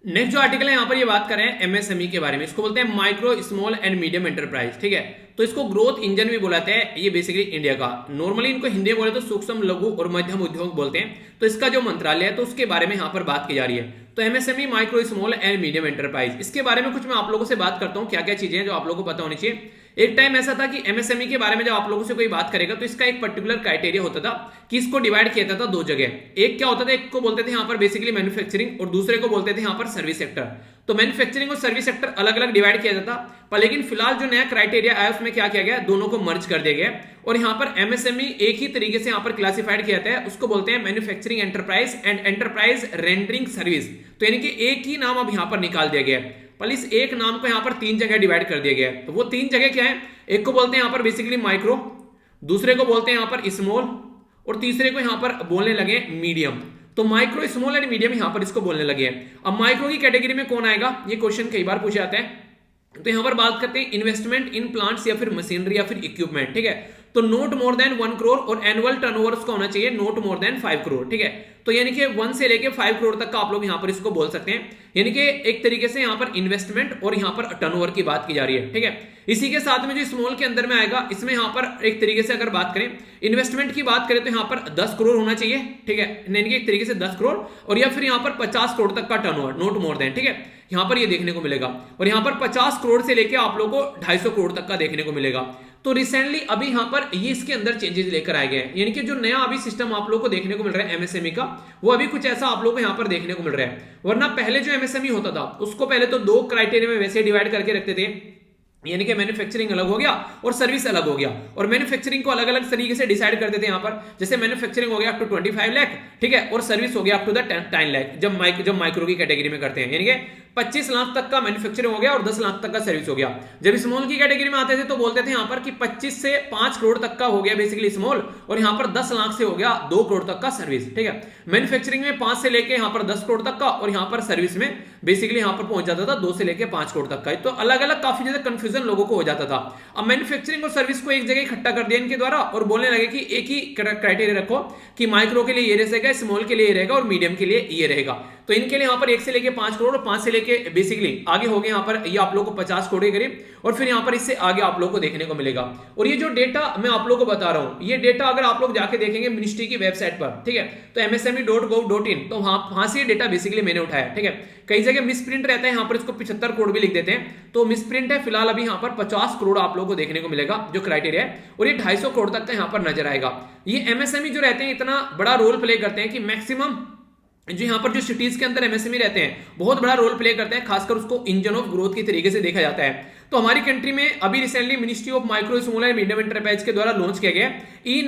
नेक्स्ट जो आर्टिकल है यहां पर ये बात कर रहे हैं एमएसएमई के बारे में, इसको बोलते हैं micro small and medium enterprise, ठीक है। तो इसको ग्रोथ इंजन भी बुलाते हैं, ये बेसिकली इंडिया का, नॉर्मली इनको हिंदी में बोले तो सूक्ष्म लघु और मध्यम उद्योग बोलते हैं। तो इसका जो मंत्रालय है तो उसके बारे में यहां पर बात की जा रही है। तो MSME micro small and medium enterprise, इसके बारे में कुछ मैं आप लोगों से बात करता हूं, क्या क्या चीजें हैं जो आप लोगों को पता होनी चाहिए। एक टाइम ऐसा था कि एमएसएमई के बारे में जब आप लोगों से कोई बात करेगा तो इसका एक पर्टिकुलर क्राइटेरिया होता था कि इसको डिवाइड किया जाता था दो जगह। एक क्या होता था, एक को बोलते थे यहाँ पर बेसिकली मैन्युफैक्चरिंग, और दूसरे को बोलते थे यहाँ पर सर्विस सेक्टर। तो मैन्युफैक्चरिंग और सर्विस सेक्टर अलग अलग डिवाइड किया जाता, पर लेकिन फिलहाल जो नया क्राइटेरिया आया उसमें क्या किया गया, दोनों को मर्ज कर दिया गया, और यहाँ पर एमएसएमई एक ही तरीके से यहाँ पर क्लासिफाइड किया जाता है, उसको बोलते हैं manufacturing enterprise and enterprise rendering service. तो यानी कि एक ही नाम अब यहाँ पर निकाल दिया गया है, पर इस एक नाम को यहाँ पर तीन जगह डिवाइड कर दिया गया है। तो वो तीन जगह क्या है, एक को बोलते हैं यहाँ पर बेसिकली माइक्रो, दूसरे को बोलते हैं यहाँ पर स्मॉल, और तीसरे को यहाँ पर बोलने लगे मीडियम। तो माइक्रो स्मॉल एंड मीडियम यहाँ पर इसको बोलने लगे हैं। अब माइक्रो की कैटेगरी में कौन आएगा, ये क्वेश्चन कई बार पूछा जाता है। तो यहाँ पर बात करते हैं इन्वेस्टमेंट इन प्लांट्स या फिर मशीनरी या फिर इक्विपमेंट, ठीक है। तो नोट मोर देन 1 करोड़ और एनुअल टर्नओवर उसका होना चाहिए नोट मोर देन 5 करोड़, ठीक है। तो यानी कि 1 से लेके 5 करोड़ तक का आप लोग यहाँ पर इसको बोल सकते हैं, यानी कि एक तरीके से यहाँ पर इन्वेस्टमेंट और यहाँ पर टर्नओवर की बात की जा रही है, ठीक है। इसी के साथ में जो स्मॉल के अंदर में आएगा, इसमें यहाँ पर एक तरीके से अगर बात करें इन्वेस्टमेंट की बात करें तो यहाँ पर 10 करोड़ होना चाहिए, ठीक है, यानी कि एक तरीके से 10 करोड़, और या फिर यहाँ पर 50 करोड़ तक का टर्नओवर नोट मोर देन, ठीक है, यहाँ पर ये देखने को मिलेगा। और यहाँ पर 50 करोड़ से लेके आप लोगों को 250 करोड़ तक का देखने को मिलेगा। तो रिसेंटली अभी यहाँ पर ये इसके अंदर चेंजेस लेकर आए गए हैं, यानी कि जो नया अभी सिस्टम आप लोगों को देखने को मिल रहा है एमएसएमई का, वो अभी कुछ ऐसा आप लोगों को यहाँ पर देखने को मिल रहा है। वरना पहले जो एमएसएमई होता था उसको पहले तो दो क्राइटेरिया में वैसे डिवाइड करके रखते थे, यानी कि मैन्युफैक्चरिंग अलग हो गया और सर्विस अलग हो गया, और मैन्युफैक्चरिंग को अलग अलग तरीके से डिसाइड करते थे यहाँ पर, जैसे मैन्युफैक्चरिंग हो गया अप टू 25 लाख, ठीक है, और सर्विस हो गया अप टू द 10 लाख, जब माइक्रो की कैटेगरी में करते हैं, यानी कि 25 लाख तक का मैन्युफैक्चरिंग हो गया और 10 लाख तक का सर्विस हो गया। जब स्मॉल की कैटेगरी में आते थे तो बोलते थे यहाँ पर कि 25 से 5 करोड़ तक का हो गया बेसिकली स्मॉल, और यहाँ पर 10 लाख से हो गया 2 करोड़ तक का सर्विस, ठीक है। मैन्युफैक्चरिंग में 5 से लेके यहाँ पर 10 करोड़ तक का, और यहाँ पर सर्विस में बेसिकली यहाँ पर पहुंच जाता था 2 से लेके 5 करोड़ तक का। तो अलग अलग काफी ज्यादा कंफ्यूजन लोगों को हो जाता था। अब मैन्युफैक्चरिंग और सर्विस को एक जगह इकट्ठा कर दिया इनके द्वारा, और बोलने लगे कि एक ही क्राइटेरिया रखो कि माइक्रो के लिए ये रहेगा, स्मॉल के लिए ये रहेगा और मीडियम के लिए ये रहेगा। तो इनके लिए यहाँ पर 1 से लेके 5 करोड़ और 5 से लेके बेसिकली आगे हो गए यहाँ पर ये आप लोगों को 50 करोड़ के करीब, और फिर यहाँ पर इससे आगे आप लोगों को देखने को मिलेगा। और ये जो डेटा मैं आप लोगों को बता रहा हूँ, ये डेटा अगर आप लोग जाके देखेंगे मिनिस्ट्री की वेबसाइट पर, ठीक है, तो msme.gov.in, तो वहां से ये डेटा बेसिकली मैंने उठाया, ठीक है। कई जगह मिसप्रिंट रहता है, यहाँ पर इसको 75 करोड़ भी लिख देते हैं, तो मिसप्रिंट है। फिलहाल अभी यहाँ पर 50 करोड़ आप लोगों को देखने को मिलेगा जो क्राइटेरिया है, और ये 250 करोड़ तक का यहाँ पर नजर आएगा। ये एमएसएमई जो रहते हैं इतना बड़ा रोल प्ले करते हैं कि मैक्सिमम जो यहाँ पर जो सिटीज के अंदर एमएसएमई रहते हैं बहुत बड़ा रोल प्ले करते हैं, खासकर उसको इंजन ऑफ ग्रोथ की तरीके से देखा जाता है। तो हमारी कंट्री में अभी recently ministry of micro small and medium enterprise के द्वारा लॉन्च किया गया ई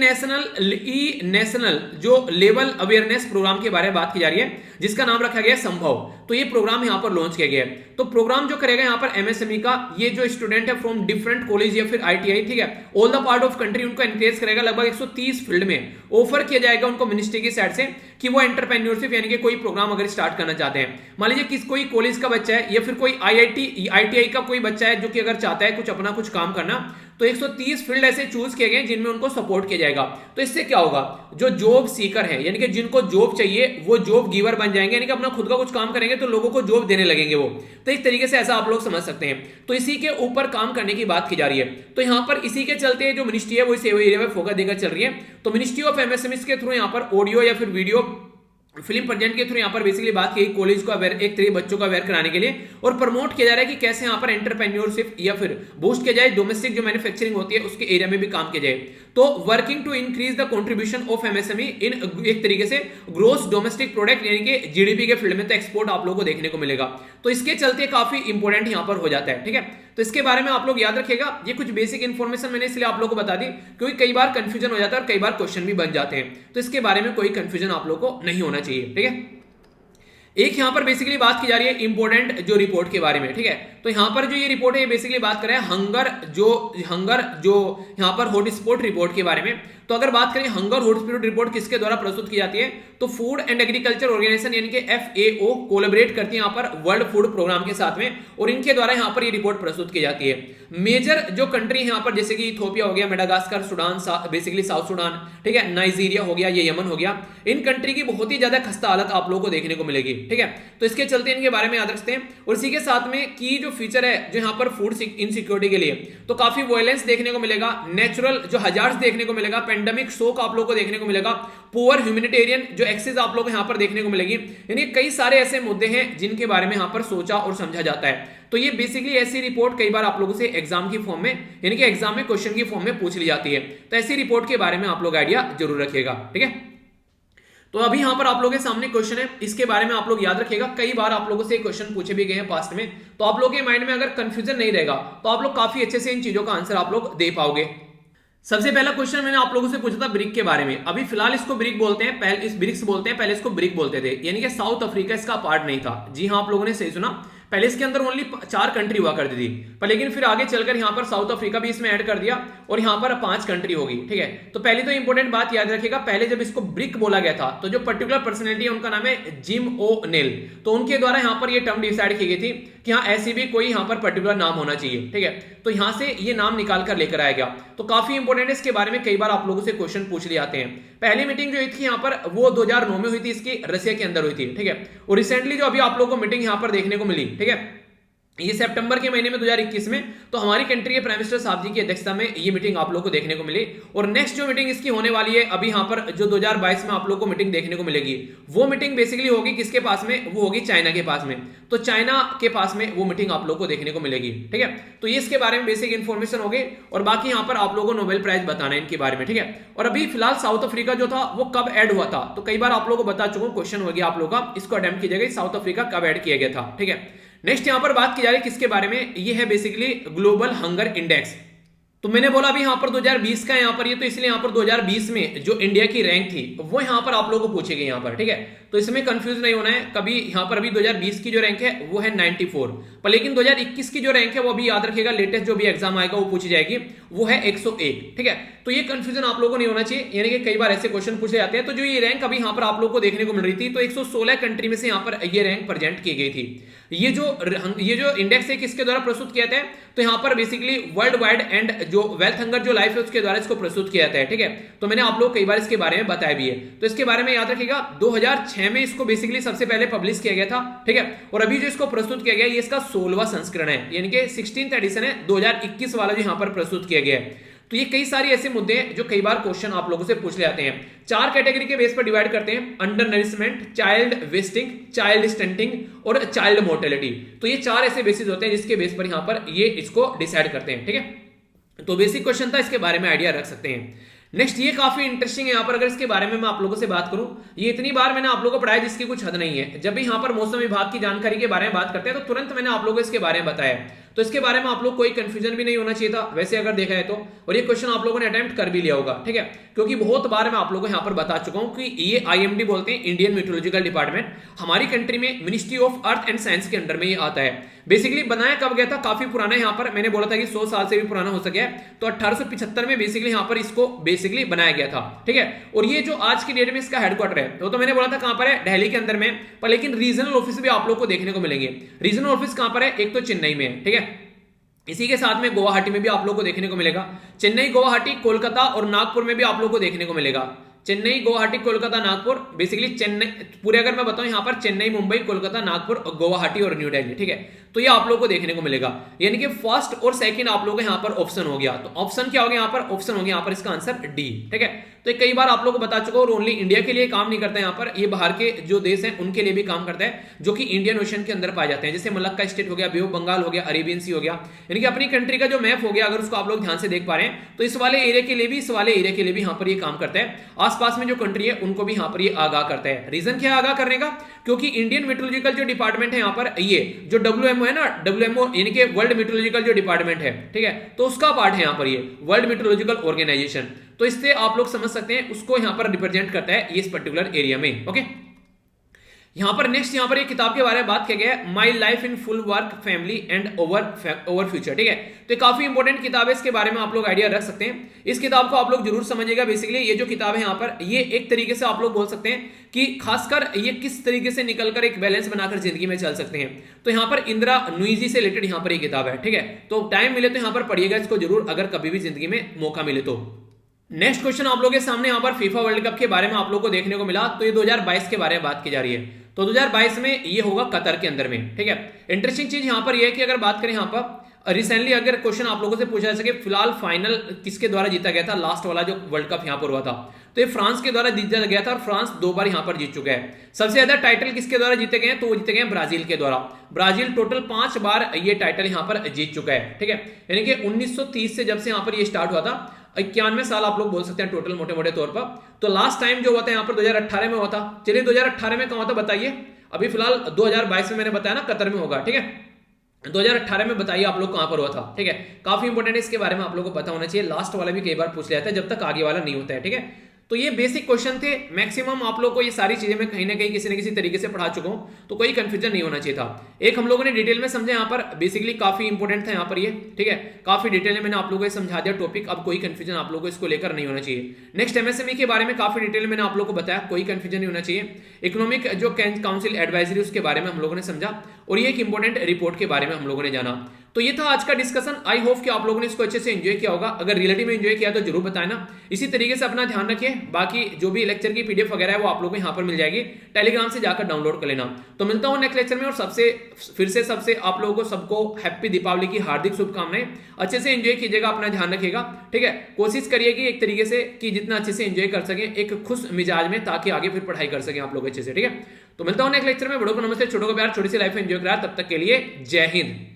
नेशनल जो लेवल अवेयरनेस प्रोग्राम के बारे में बात की जा रही है, जिसका नाम रखा गया संभव। तो ये प्रोग्राम यहाँ पर लॉन्च किया गया है। तो प्रोग्राम जो करेगा यहाँ पर एमएसएमई का, ये जो स्टूडेंट है फ्रॉम डिफरेंट कॉलेज या फिर आईटीआई, ठीक है, all the part of country, उनको एनकरेज करेगा। लगभग 130 फील्ड में ऑफर किया जाएगा उनको मिनिस्ट्री की साइड से कि वो एंटरप्रेन्योरशिप यानी कि कोई प्रोग्राम अगर स्टार्ट करना चाहते हैं। मान लीजिए कोई कॉलेज का बच्चा है या फिर कोई आईआईटी आईटीआई का कोई बच्चा है जो जो कि अगर चाहता है कुछ अपना कुछ काम करना, तो 130 फील्ड ऐसे चूज किए गए जिनमें उनको सपोर्ट किया जाएगा। तो इससे क्या होगा, जो जॉब सीकर है यानी कि जिनको जॉब चाहिए वो जॉब गिवर बन जाएंगे, यानी कि अपना खुद का कुछ काम करेंगे तो लोगों को जॉब देने लगेंगे वो। तो एक तरीके से ऐसा आप लोग समझ सकते हैं। तो इसी के ऊपर काम करने की बात की जा रही है। तो यहां पर इसी के चलते जो मिनिस्ट्री है वो इस एरिया में फोकस देकर चल रही है। तो मिनिस्ट्री ऑफ एमएसएमई के थ्रू यहां पर ऑडियो या फिर वीडियो फिल्म प्रोजेक्ट के थ्रू यहाँ पर बेसिकली बात की कॉलेज को अवेयर, एक तरीके बच्चों को अवेयर कराने के लिए, और प्रमोट किया जा रहा है कि कैसे यहाँ पर एंटरप्रेन्योरशिप या फिर बूस्ट किया जाए, डोमेस्टिक जो मैन्युफैक्चरिंग होती है उसके एरिया में भी काम किया जाए। तो working to increase the contribution of MSME in एक तरीके से ग्रोस डोमेस्टिक प्रोडक्ट यानी कि जीडीपी के फील्ड में तो एक्सपोर्ट आप लोगों को देखने को मिलेगा। तो इसके चलते काफी इंपॉर्टेंट यहाँ पर हो जाता है। ठीक है, तो इसके बारे में आप लोग याद रखिएगा। ये कुछ बेसिक इंफॉर्मेशन मैंने इसलिए आप लोगों को बता दी क्योंकि कई बार कंफ्यूजन हो जाता है और कई बार क्वेश्चन भी बन जाते हैं। तो इसके बारे में कोई कंफ्यूजन आप लोगों को नहीं होना चाहिए। ठीक है, एक यहां पर बेसिकली बात की जा रही है इंपोर्टेंट जो रिपोर्ट के बारे में। ठीक है, तो यहां पर जो ये रिपोर्ट है ये बेसिकली बात कर रहा है हंगर जो यहां पर हॉटस्पॉट रिपोर्ट के बारे में। तो अगर बात करें हंगर हॉटस्पॉट रिपोर्ट किसके द्वारा प्रस्तुत की जाती है, तो फूड एंड एग्रीकल्चर ऑर्गेनाइजेशन यानी कि FAO कोलैबोरेट करती है यहां पर वर्ल्ड फूड प्रोग्राम के साथ में, और इनके द्वारा यहां पर ये रिपोर्ट प्रस्तुत की जाती है। मेजर जो कंट्री यहां पर जैसे कि इथोपिया हो गया, Madagascar, Sudan, basically south Sudan, ठीक है, नाइजीरिया हो गया, ये यमन हो गया, इन कंट्री की बहुत ही ज्यादा खस्ता हालत आप लोगों को देखने को मिलेगी। ठीक है, तो इसके चलते इनके बारे में याद रखते हैं। और इसी के साथ में की जो फीचर है जो यहाँ पर फूड इनसिक्योरिटी के लिए, तो काफी वायलेंस देखने को मिलेगा, नेचुरल जो हजार्ड्स देखने को मिलेगा, पेंडेमिक शोक आप लोगों को देखने को मिलेगा, पुअर ह्यूमैनिटेरियन जो एक्सेस आप लोगों को यहाँ पर देखने को मिलेगी। यानी कई सारे ऐसे मुद्दे हैं जिनके बारे में यहाँ पर सोचा और समझा जाता है। तो ये बेसिकली ऐसी रिपोर्ट कई बार आप लोगों से एग्जाम की फॉर्म में यानी कि एग्जाम में क्वेश्चन की फॉर्म में पूछ ली जाती है। तो ऐसी रिपोर्ट के बारे में आप लोग आइडिया जरूर रखिएगा। ठीक है, तो अभी यहां पर आप लोगों के सामने क्वेश्चन है, इसके बारे में आप लोग याद रखिएगा। कई बार आप लोगों से क्वेश्चन पूछे भी गए हैं पास्ट में, तो आप लोगों के माइंड में अगर कंफ्यूजन नहीं रहेगा तो आप लोग काफी अच्छे से इन चीजों का आंसर आप लोग दे पाओगे। सबसे पहला क्वेश्चन मैंने आप लोगों से पूछा था ब्रिक के बारे में। अभी फिलहाल इसको ब्रिक बोलते हैं, पहले इस ब्रिक्स बोलते हैं, पहले इसको ब्रिक बोलते थे, यानी कि साउथ अफ्रीका इसका पार्ट नहीं था। जी हाँ, आप लोगों ने सही सुना, पहले इसके अंदर ओनली 4 कंट्री हुआ करती थी, पर लेकिन फिर आगे चलकर यहां पर साउथ अफ्रीका भी इसमें ऐड कर दिया और यहां पर 5 कंट्री होगी। ठीक है, तो पहली तो इंपॉर्टेंट बात याद रखिएगा, पहले जब इसको ब्रिक बोला गया था तो जो पर्टिकुलर पर्सनैलिटी है उनका नाम है जिम ओ'नेल, तो उनके द्वारा यहां पर ये टर्म डिसाइड की गई थी कि हाँ ऐसी भी कोई यहां पर पर्टिकुलर नाम होना चाहिए। ठीक है, तो यहां से ये नाम निकाल कर लेकर आया गया। तो काफी इंपॉर्टेंट है, इसके बारे में कई बार आप लोगों से क्वेश्चन पूछ लिए जाते हैं। पहली मीटिंग जो हुई थी यहाँ पर वो 2009 में हुई थी, इसकी रशिया के अंदर हुई थी। ठीक है, और रिसेंटली जो अभी आप लोगों को मीटिंग यहाँ पर देखने को मिली, ठीक है, ये सितंबर के महीने में 2021 में, तो हमारी कंट्री के प्राइम मिनिस्टर साहब जी की अध्यक्षता में ये मीटिंग आप लोगों को देखने को मिली। और नेक्स्ट जो मीटिंग इसकी होने वाली है अभी यहाँ पर जो 2022 में आप लोगों को मीटिंग देखने को मिलेगी, वो मीटिंग बेसिकली होगी किसके पास में, वो होगी चाइना के पास में। तो चाइना के पास में वो मीटिंग आप लोगों को देखने को मिलेगी। ठीक है, तो ये इसके बारे में बेसिक इन्फॉर्मेशन हो गई, और बाकी यहाँ पर आप लोगों को नोबेल प्राइज बताना है इनके बारे में। ठीक है, और अभी फिलहाल साउथ अफ्रीका जो था वो कब ऐड हुआ था, तो कई बार आप लोगों को बता चुका हूं, क्वेश्चन हो गया आप लोगों का, इसको अटेम्प्ट कीजिएगा साउथ अफ्रीका कब ऐड किया गया था। ठीक है, नेक्स्ट यहां पर बात की जा रही है किसके बारे में, ये है बेसिकली ग्लोबल हंगर इंडेक्स। तो मैंने बोला अभी यहां पर 2020 का यहां पर ये, तो इसलिए यहां पर 2020 में जो इंडिया की रैंक थी वो यहां पर आप लोगों को पूछी गई यहां पर। ठीक है, तो इसमें कंफ्यूज नहीं होना है कभी। यहां पर अभी 2020 की जो रैंक है वो है 94, पर लेकिन 2021 की जो रैंक है वो अभी याद रखिएगा, लेटेस्ट जो भी एग्जाम आएगा वो पूछी जाएगी, वो है 101। ठीक है, तो ये कंफ्यूजन आप लोगों को नहीं होना चाहिए, यानी कि कई बार ऐसे क्वेश्चन पूछे जाते हैं। तो जो ये रैंक अभी यहां पर आप लोगों को देखने को मिल रही थी, तो 116 कंट्री में से यहां पर ये रैंक प्रेजेंट की गई थी। ये जो इंडेक्स है किसके द्वारा प्रस्तुत किया जाता है, तो यहां पर बेसिकली वर्ल्ड वाइड एंड जो वेल्थ हंगर जो लाइफ है उसके द्वारा इसको प्रस्तुत किया जाता है। ठीक है, तो मैंने आप लोग कई बार इसके बारे में बताया भी है, तो इसके बारे में याद रखिएगा। 2006 में इसको बेसिकली सबसे पहले पब्लिश किया गया था। ठीक है, और अभी जो इसको प्रस्तुत किया गया ये इसका 16वां संस्करण है, यानी कि 16th एडिशन है, 2021 वाला जो यहां पर प्रस्तुत किया गया है। तो ये कई सारे ऐसे मुद्दे हैं जो कई बार क्वेश्चन आप लोगों से पूछ ले जाते हैं। 4 कैटेगरी के बेस पर डिवाइड करते हैं, under nourishment, child wasting, child stunting और चाइल्ड मोर्टेलिटी। तो ये 4 ऐसे बेसिस होते हैं जिसके बेस पर यहां पर ये इसको डिसाइड करते हैं। ठीक है, तो बेसिक क्वेश्चन था, इसके बारे में आइडिया रख सकते हैं। नेक्स्ट ये काफी इंटरेस्टिंग है, यहाँ पर अगर इसके बारे में मैं आप लोगों से बात करूं, ये इतनी बार मैंने आप लोगों को पढ़ाया जिसकी कुछ हद नहीं है। जब भी यहाँ पर मौसम विभाग की जानकारी के बारे में बात करते हैं तो तुरंत मैंने आप लोगों को इसके बारे में बताया, तो इसके बारे में आप लोग कोई कंफ्यूजन भी नहीं होना चाहिए था वैसे अगर देखा है तो। और ये क्वेश्चन आप लोगों ने अटेम्प्ट कर भी लिया होगा। ठीक है, क्योंकि बहुत बार मैं आप लोगों को यहाँ पर बता चुका हूँ कि ये IMD बोलते हैं, इंडियन मीटरोलॉजिकल डिपार्टमेंट, हमारी कंट्री में ministry of earth and science के अंडर में ये आता है। बेसिकली बनाया कब गया था, काफी पुराना है, यहाँ पर मैंने बोला था कि 100 साल से भी पुराना हो सके, तो 1875 में बेसिकली यहाँ पर इसको बेसिकली बनाया गया था। ठीक है, और ये जो आज की डेट में इसका हेडक्वार्टर है वो तो मैंने बोला था कहां पर है, दिल्ली के अंदर में, पर लेकिन रीजनल ऑफिस भी आप लोग को देखने को मिलेंगे। रीजनल ऑफिस कहां पर है, एक तो चेन्नई में है, ठीक है, इसी के साथ में गुवाहाटी में भी आप लोग को देखने को मिलेगा, चेन्नई, गुवाहाटी, कोलकाता और नागपुर में भी आप लोग को देखने को मिलेगा। चेन्नई, गुवाहाटी, कोलकाता, नागपुर, बेसिकली चेन्नई पूरे अगर मैं बताऊं यहाँ पर चेन्नई, मुंबई, कोलकाता, नागपुर, गुवाहाटी और न्यू दिल्ली, ठीक है। तो ये आप लोग को देखने को मिलेगा, यानी कि फर्स्ट और सेकंड आप लोगों को यहाँ पर ऑप्शन हो गया। तो ऑप्शन क्या हो गया यहाँ पर? ऑप्शन हो गया यहाँ पर इसका आंसर डी, ठीक है। तो कई बार आप लोग को बता चुका हूं, ओनली इंडिया के लिए काम नहीं करता यहाँ पर, ये बाहर के जो देश हैं उनके लिए भी काम करता है, जो कि इंडियन ओशन के अंदर पाए जाते हैं। जैसे मलक्का स्टेट हो गया, बे ऑफ बंगाल हो गया, अरेबियन सी हो गया, यानी कि अपनी कंट्री का जो मैप हो गया, अगर उसको आप लोग ध्यान से देख पा रहे हैं तो इस वाले एरिया के लिए भी, इस वाले एरिया के लिए भी यहाँ पर ये काम करता है। आसपास में जो कंट्री है उनको भी यहाँ पर ये आगाह करता है। रीजन क्या है आगाह करने का? क्योंकि इंडियन मेट्रोलॉजिकल जो डिपार्टमेंट है यहाँ पर, ये जो WMO है ना, WMO यानी कि वर्ल्ड मेट्रोलॉजिकल जो डिपार्टमेंट है, ठीक है, तो उसका पार्ट है यहाँ पर ये वर्ल्ड मेट्रोलॉजिकल ऑर्गेनाइजेशन। तो इससे आप लोग समझ सकते हैं उसको यहां पर रिप्रेजेंट करता है ये इस पर्टिकुलर एरिया में। ओके, यहां पर नेक्स्ट यहां पर एक किताब के बारे में बात किया गया है, my life in full work family and over future, ठीक है। तो काफी इंपॉर्टेंट किताब है, इसके बारे में आप लोग आइडिया रख सकते हैं। इस किताब को आप लोग जरूर समझिएगा। बेसिकली ये जो किताब है यहाँ पर, ये एक तरीके से आप लोग बोल सकते हैं कि खासकर ये किस तरीके से निकलकर एक बैलेंस बनाकर जिंदगी में चल सकते हैं। तो यहाँ पर इंदिरा नूयी से रिलेटेड यहाँ पर ये किताब है, ठीक है। तो टाइम मिले तो यहाँ पर पढ़िएगा इसको जरूर, अगर कभी भी जिंदगी में मौका मिले तो। नेक्स्ट क्वेश्चन आप लोगों के सामने यहाँ पर फीफा वर्ल्ड कप के बारे में आप लोग को देखने को मिला। तो ये 2022 के बारे में बात की जा रही है। तो 2022 में ये होगा कतर के अंदर में, ठीक है। इंटरेस्टिंग चीज यहाँ पर यह है कि अगर बात करें यहाँ पर रिसेंटली अगर क्वेश्चन आप लोगों से पूछा जा सके, फिलहाल फाइनल किसके द्वारा जीता गया था, लास्ट वाला जो वर्ल्ड कप यहाँ पर हुआ था, तो ये फ्रांस के द्वारा जीता गया था और फ्रांस 2 बार यहाँ पर जीत चुका है। सबसे ज्यादा टाइटल किसके द्वारा जीते गए हैं? तो वो जीते गए ब्राजील के द्वारा। ब्राजील टोटल 5 बार ये टाइटल यहाँ पर जीत चुका है, ठीक है। यानी कि 1930 से जब से यहाँ पर ये स्टार्ट हुआ था, 91 साल आप लोग बोल सकते हैं टोटल मोटे मोटे तौर पर। तो लास्ट टाइम जो हुआ था यहाँ पर 2018 में हुआ था। चलिए 2018 में कहाँ था बताइए? अभी फिलहाल 2022 में मैंने बताया ना कतर में होगा, ठीक है। 2018 में बताइए आप लोग कहां पर हुआ था, ठीक है। काफी इंपॉर्टेंट है, इसके बारे में आप लोगों को पता होना चाहिए। लास्ट वाला भी कई बार पूछ लिया था जब तक आगे वाला नहीं होता है, ठीक है। तो ये बेसिक क्वेश्चन थे। मैक्सिमम आप लोग को ये सारी चीजें मैं कहीं ना कहीं किसी न किसी तरीके से पढ़ा चुका हूं, तो कोई कंफ्यूजन नहीं होना चाहिए था। एक हम लोगों ने डिटेल में समझा यहाँ पर, बेसिकली काफी इंपॉर्टेंट था यहाँ पर ये, ठीक है। काफी डिटेल में मैंने आप लोगों को समझा दिया टॉपिक, अब कोई कंफ्यूजन आप लोगों को इसको लेकर नहीं होना चाहिए। नेक्स्ट MSME के बारे में काफी डिटेल मैंने आप लोगों को बताया, कोई कंफ्यूजन नहीं होना चाहिए। इकोनॉमिक जो काउंसिल एडवाइजरी उसके बारे में हम लोगों ने समझा, और ये एक इंपॉर्टेंट रिपोर्ट के बारे में हम लोगों ने जाना। तो ये था आज का डिस्कशन। आई होप कि आप लोगों ने इसको अच्छे से एंजॉय किया होगा। अगर रियलिटी में एंजॉय किया तो जरूर बताएं ना। इसी तरीके से अपना ध्यान रखिए। बाकी जो भी लेक्चर की PDF वगैरह है वो आप लोगों को यहाँ पर मिल जाएगी, टेलीग्राम से जाकर डाउनलोड कर लेना। तो मिलता हूँ नेक्स्ट लेक्चर में, और सबसे आप लोगों को सबको हैप्पी दीपावली की हार्दिक शुभकामनाएं। अच्छे से एंजॉय कीजिएगा, अपना ध्यान रखिएगा, ठीक है। कोशिश करिए कि एक तरीके से कि जितना अच्छे से एंजॉय कर सकें एक खुश मिजाज में, ताकि आगे फिर पढ़ाई कर सकें आप लोग अच्छे से, ठीक है। तो मिलता हूँ नेक्स्ट लेक्चर में। बड़ों को नमस्ते, छोटों को प्यार, छोटी सी लाइफ एंजॉय करा। तब तक के लिए जय हिंद।